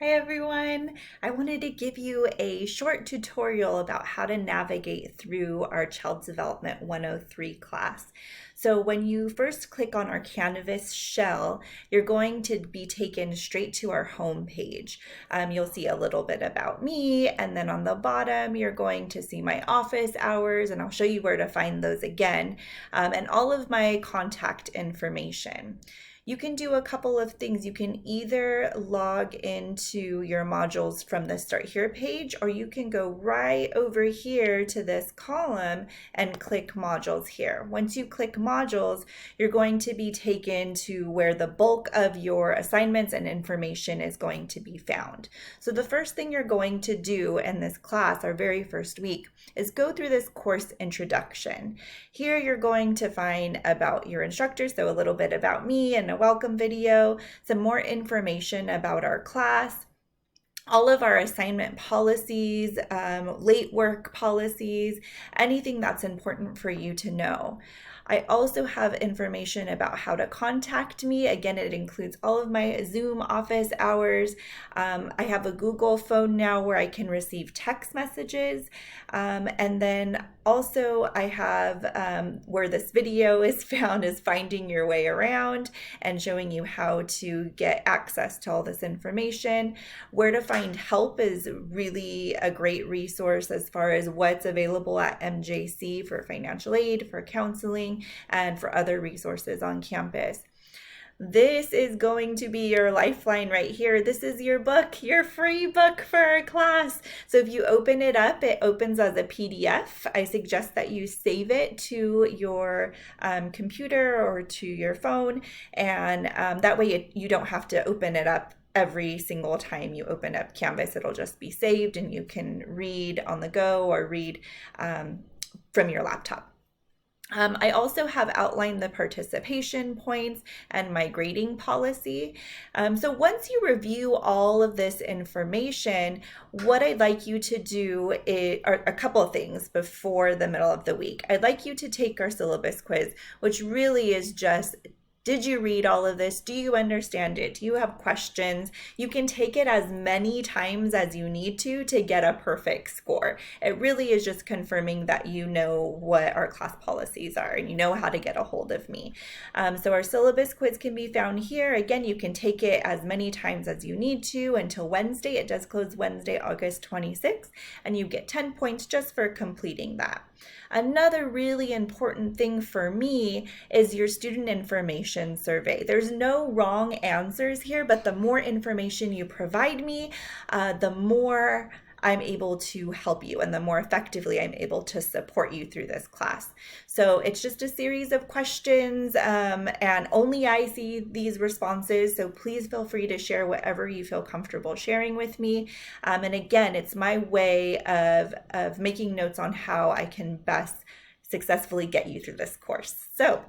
Hi everyone! I wanted to give you a short tutorial about how to navigate through our Child Development 103 class. So when you first click on our Canvas shell, you're going to be taken straight to our home page. You'll see a little bit about me, and then on the bottom you're going to see my office hours, and I'll show you where to find those again, and all of my contact information. You can do a couple of things. You can either log into your modules from the Start Here page, or you can go right over here to this column and click Modules here. Once you click Modules, you're going to be taken to where the bulk of your assignments and information is going to be found. So the first thing you're going to do in this class, our very first week, is go through this course introduction. Here you're going to find about your instructor, so a little bit about me and a welcome video, some more information about our class, all of our assignment policies, late work policies, anything that's important for you to know. I also have information about how to contact me. Again, it includes all of my Zoom office hours. I have a Google phone now where I can receive text messages. And then also I have where this video is found is finding your way around and showing you how to get access to all this information. Where to find help is really a great resource as far as what's available at MJC for financial aid, for counseling, and for other resources on campus. This is going to be your lifeline right here. This is your book, your free book for our class. So if you open it up, it opens as a PDF. I suggest that you save it to your computer or to your phone, and that way you don't have to open it up every single time you open up Canvas. It'll just be saved and you can read on the go or read from your laptop. I also have outlined the participation points and my grading policy. So once you review all of this information, what I'd like you to do are a couple of things before the middle of the week. I'd like you to take our syllabus quiz, which really is just, did you read all of this? Do you understand it? Do you have questions? You can take it as many times as you need to get a perfect score. It really is just confirming that you know what our class policies are and you know how to get a hold of me. So our syllabus quiz can be found here. Again, you can take it as many times as you need to until Wednesday. It does close Wednesday, August 26th, and you get 10 points just for completing that. Another really important thing for me is your student information survey. There's no wrong answers here, but the more information you provide me, the more I'm able to help you and the more effectively I'm able to support you through this class. So it's just a series of questions, and only I see these responses, so please feel free to share whatever you feel comfortable sharing with me. And again, it's my way of making notes on how I can best successfully get you through this course. So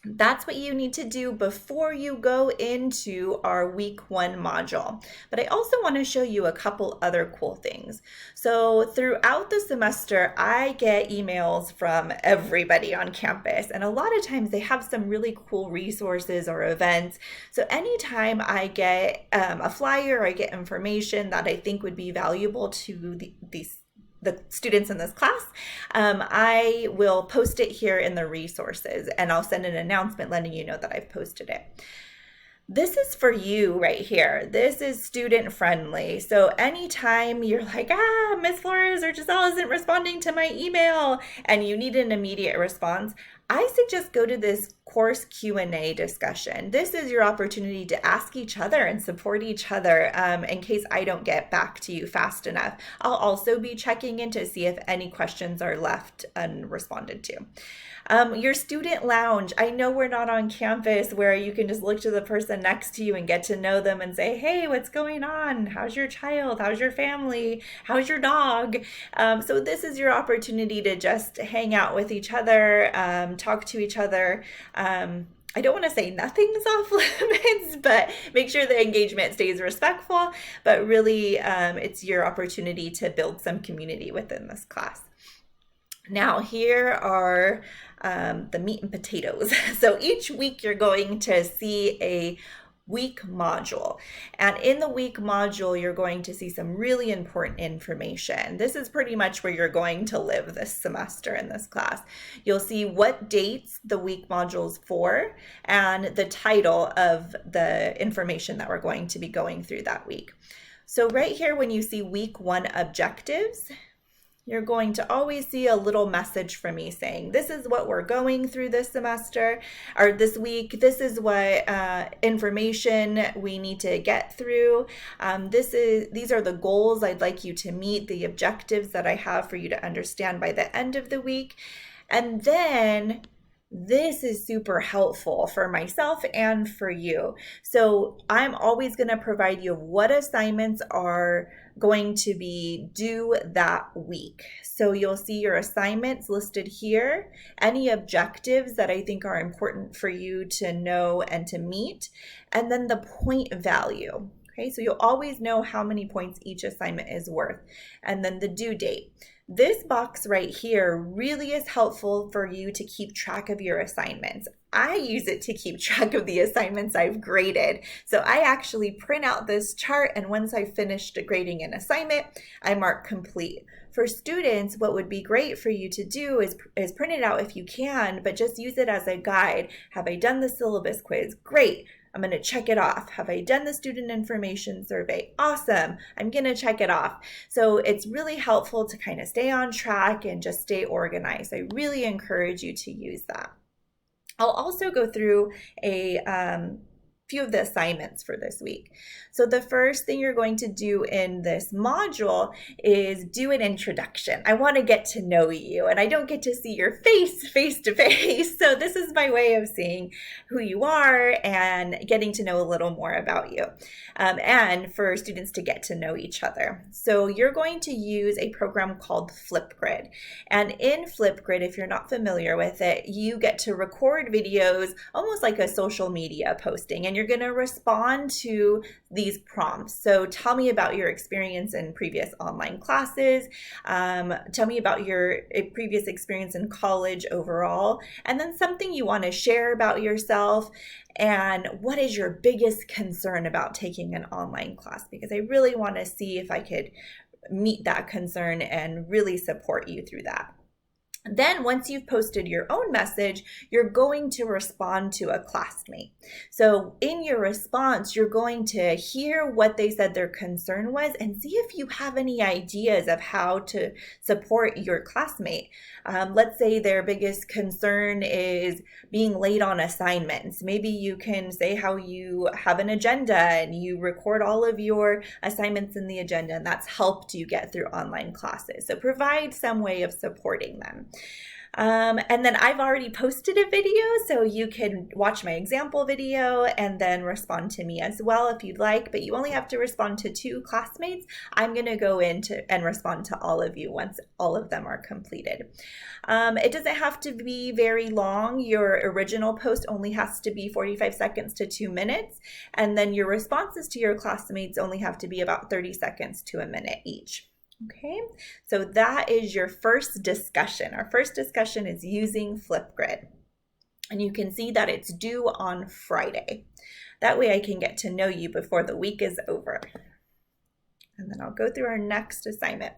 that's what you need to do before you go into our week 1 module. But I also want to show you a couple other cool things. So throughout the semester, I get emails from everybody on campus, and a lot of times they have some really cool resources or events. So anytime I get a flyer or I get information that I think would be valuable to the students in this class, I will post it here in the resources, and I'll send an announcement letting you know that I've posted it. This is for you right here. This is student friendly. So anytime you're like, Miss Flores or Giselle isn't responding to my email and you need an immediate response, I suggest go to this course Q&A discussion. This is your opportunity to ask each other and support each other in case I don't get back to you fast enough. I'll also be checking in to see if any questions are left unresponded to. Your student lounge. I know we're not on campus where you can just look to the person next to you and get to know them and say, hey, what's going on? How's your child? How's your family? How's your dog? So this is your opportunity to just hang out with each other, talk to each other. I don't want to say nothing's off limits, but make sure the engagement stays respectful. But really, it's your opportunity to build some community within this class. Now, here are the meat and potatoes. So each week you're going to see a week module. And in the week module, you're going to see some really important information. This is pretty much where you're going to live this semester in this class. You'll see what dates the week module's for and the title of the information that we're going to be going through that week. So right here, when you see week 1 objectives, you're going to always see a little message from me saying, this is what we're going through this semester or this week. This is what information we need to get through. These are the goals I'd like you to meet, the objectives that I have for you to understand by the end of the week. And then this is super helpful for myself and for you. So I'm always going to provide you what assignments are going to be due that week. So you'll see your assignments listed here, any objectives that I think are important for you to know and to meet, and then the point value. Okay, so you'll always know how many points each assignment is worth, and then the due date. This box right here really is helpful for you to keep track of your assignments. I use it to keep track of the assignments I've graded. So I actually print out this chart, and once I've finished grading an assignment, I mark complete. For students, what would be great for you to do is print it out if you can, but just use it as a guide. Have I done the syllabus quiz? Great. I'm going to check it off. Have I done the student information survey? Awesome. I'm going to check it off. So it's really helpful to kind of stay on track and just stay organized. I really encourage you to use that. I'll also go through a few of the assignments for this week. So the first thing you're going to do in this module is do an introduction. I want to get to know you, and I don't get to see your face to face. So this is my way of seeing who you are and getting to know a little more about you, and for students to get to know each other. So you're going to use a program called Flipgrid. And in Flipgrid, if you're not familiar with it, you get to record videos almost like a social media posting, and you're going to respond to these prompts. So tell me about your experience in previous online classes. Tell me about your previous experience in college overall, and then something you want to share about yourself. And what is your biggest concern about taking an online class? Because I really want to see if I could meet that concern and really support you through that. Then once you've posted your own message, you're going to respond to a classmate. So in your response, you're going to hear what they said their concern was and see if you have any ideas of how to support your classmate. Let's say their biggest concern is being late on assignments. Maybe you can say how you have an agenda and you record all of your assignments in the agenda, and that's helped you get through online classes. So provide some way of supporting them. And then I've already posted a video, so you can watch my example video and then respond to me as well if you'd like, but you only have to respond to 2 classmates. I'm going to go in and respond to all of you once all of them are completed. It doesn't have to be very long. Your original post only has to be 45 seconds to 2 minutes, and then your responses to your classmates only have to be about 30 seconds to a minute each. Okay, so that is your first discussion. Our first discussion is using Flipgrid. And you can see that it's due on Friday. That way I can get to know you before the week is over. And then I'll go through our next assignment.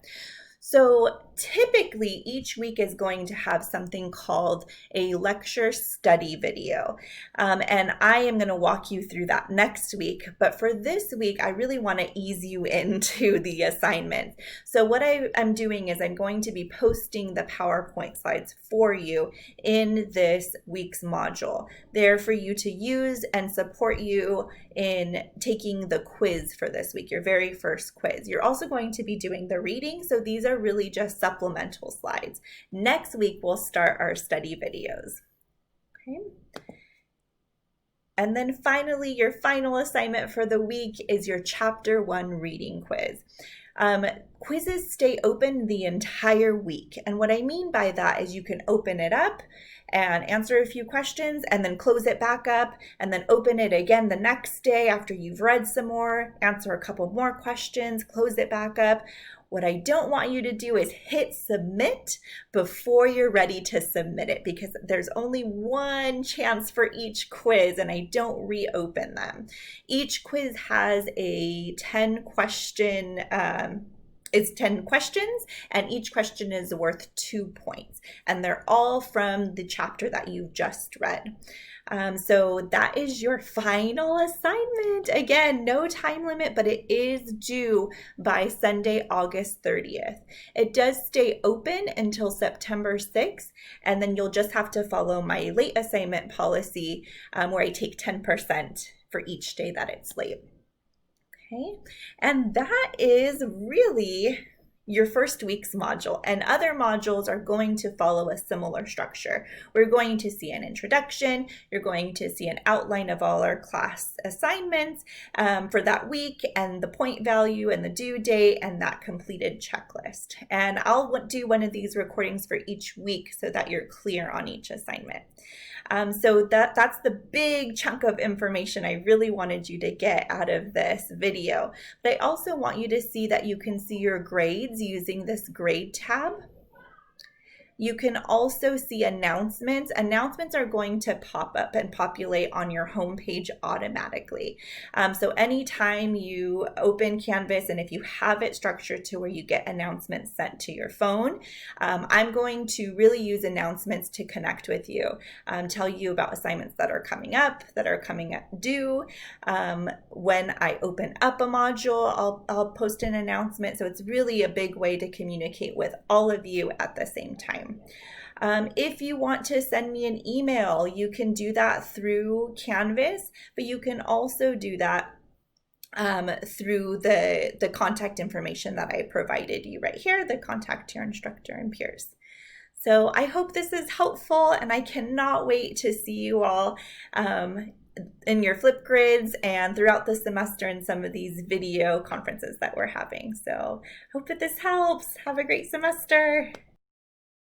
So typically each week is going to have something called a lecture study video. And I am going to walk you through that next week. But for this week, I really want to ease you into the assignment. So what I'm doing is I'm going to be posting the PowerPoint slides for you in this week's module. They're for you to use and support you in taking the quiz for this week, your very first quiz. You're also going to be doing the reading, so these are really just supplemental slides. Next week, we'll start our study videos. Okay. And then finally, your final assignment for the week is your Chapter 1 reading quiz. Quizzes stay open the entire week. And what I mean by that is you can open it up and answer a few questions and then close it back up and then open it again the next day after you've read some more, answer a couple more questions, close it back up. What I don't want you to do is hit submit before you're ready to submit it, because there's only one chance for each quiz and I don't reopen them. Each quiz has a 10 question it's 10 questions, and each question is worth 2 points. And they're all from the chapter that you've just read. So that is your final assignment. Again, no time limit, but it is due by Sunday, August 30th. It does stay open until September 6th, and then you'll just have to follow my late assignment policy, where I take 10% for each day that it's late. Okay, and that is really your first week's module, and other modules are going to follow a similar structure. We're going to see an introduction, you're going to see an outline of all our class assignments for that week, and the point value and the due date and that completed checklist. And I'll do one of these recordings for each week so that you're clear on each assignment. So that's the big chunk of information I really wanted you to get out of this video. But I also want you to see that you can see your grades using this grade tab. You can also see announcements. Announcements are going to pop up and populate on your homepage automatically. So anytime you open Canvas, and if you have it structured to where you get announcements sent to your phone, I'm going to really use announcements to connect with you, tell you about assignments that are coming up, that are coming up due. When I open up a module, I'll post an announcement. So it's really a big way to communicate with all of you at the same time. If you want to send me an email, you can do that through Canvas, but you can also do that through the contact information that I provided you right here, the contact your instructor and peers. So I hope this is helpful, and I cannot wait to see you all in your Flipgrids and throughout the semester in some of these video conferences that we're having. So hope that this helps. Have a great semester.